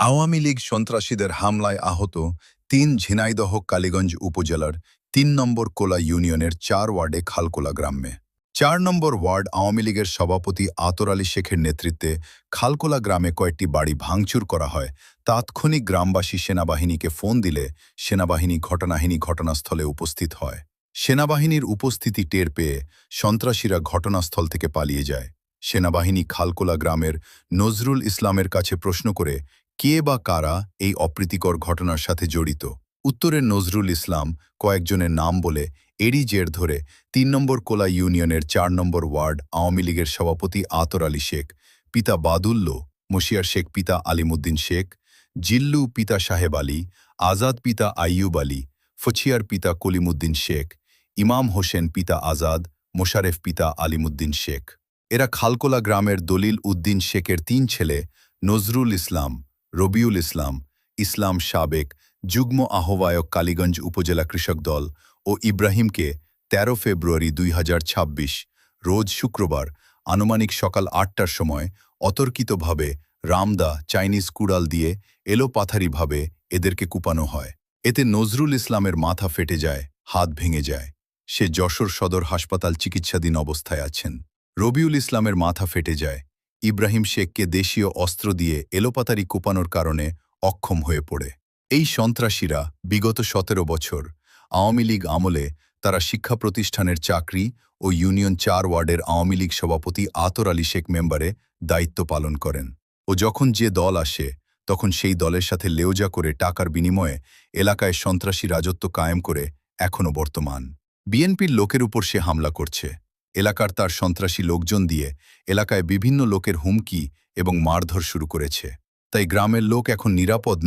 আওয়ামী লীগ সন্ত্রাসীদের হামলায় আহত ৩ ঝিনাইদহ কালীগঞ্জ উপজেলার ৩ নম্বর কোলা ইউনিয়নের ৪ ওয়ার্ডে খালকোলা গ্রামে ৪ নম্বর ওয়ার্ড আওয়ামী লীগের সভাপতি আতর আলী শেখের নেতৃত্বে খালকোলা গ্রামে কয়েকটি বাড়ি ভাঙচুর করা হয়। তাৎক্ষণিক গ্রামবাসী সেনাবাহিনীকে ফোন দিলে সেনাবাহিনী ঘটনাস্থলে উপস্থিত হয়। সেনাবাহিনীর উপস্থিতি টের পেয়ে সন্ত্রাসীরা ঘটনাস্থল থেকে পালিয়ে যায়। সেনাবাহিনী খালকোলা গ্রামের নজরুল ইসলামের কাছে প্রশ্ন করে কে বা কারা এই অপ্রীতিকর ঘটনার সাথে জড়িত। উত্তরের নজরুল ইসলাম কয়েকজনের নাম বলে এরই জের ধরে ৩ নম্বর কোলা ইউনিয়নের ৪ নম্বর ওয়ার্ড আওয়ামী লীগের সভাপতি আতর আলী শেখ, পিতা বাদুল্লো, মশিয়ার শেখ পিতা আলিমুদ্দিন শেখ, জিল্লু পিতা সাহেব আলী, আজাদ পিতা আইয়ুব আলী, ফছিয়ার পিতা কলিমুদ্দিন শেখ, ইমাম হোসেন পিতা আজাদ, মোশারেফ পিতা আলিমুদ্দিন শেখ। এরা খালকোলা গ্রামের দলিল উদ্দিন শেখের ৩ ছেলে নজরুল ইসলাম, রবিউল ইসলাম, ইসলাম সাবেক যুগ্ম আহ্বায়ক কালীগঞ্জ উপজেলা কৃষক দল ও ইব্রাহিমকে ১৩ ফেব্রুয়ারি ২০২৬ রোজ শুক্রবার আনুমানিক সকাল ৮টার সময় অতর্কিতভাবে রামদা চাইনিজ কুড়াল দিয়ে এলোপাথারিভাবে এদেরকে কুপানো হয়। এতে নজরুল ইসলামের মাথা ফেটে যায়, হাত ভেঙে যায়। সে যশোর সদর হাসপাতাল চিকিৎসাধীন অবস্থায় আছেন। রবিউল ইসলামের মাথা ফেটে যায়। ইব্রাহিম শেখকে দেশীয় অস্ত্র দিয়ে এলোপাতারি কোপানোর কারণে অক্ষম হয়ে পড়ে। এই সন্ত্রাসীরা বিগত ১৭ বছর আওয়ামী লীগ আমলে তারা শিক্ষা প্রতিষ্ঠানের চাকরি ও ইউনিয়ন ৪ ওয়ার্ডের আওয়ামী লীগ সভাপতি আতর আলী শেখ মেম্বারে দায়িত্ব পালন করেন ও যখন যে দল আসে তখন সেই দলের সাথে লেওজা করে টাকার বিনিময়ে এলাকায় সন্ত্রাসী রাজত্ব কায়েম করে এখনও বর্তমান। বিএনপির লোকের উপর সে হামলা করছে। এলাকার তার সন্ত্রাসী লোকজন দিয়ে এলাকায় বিভিন্ন লোকের হুমকি এবং মারধর শুরু করেছে। তাই গ্রামের লোক এখন নিরাপদ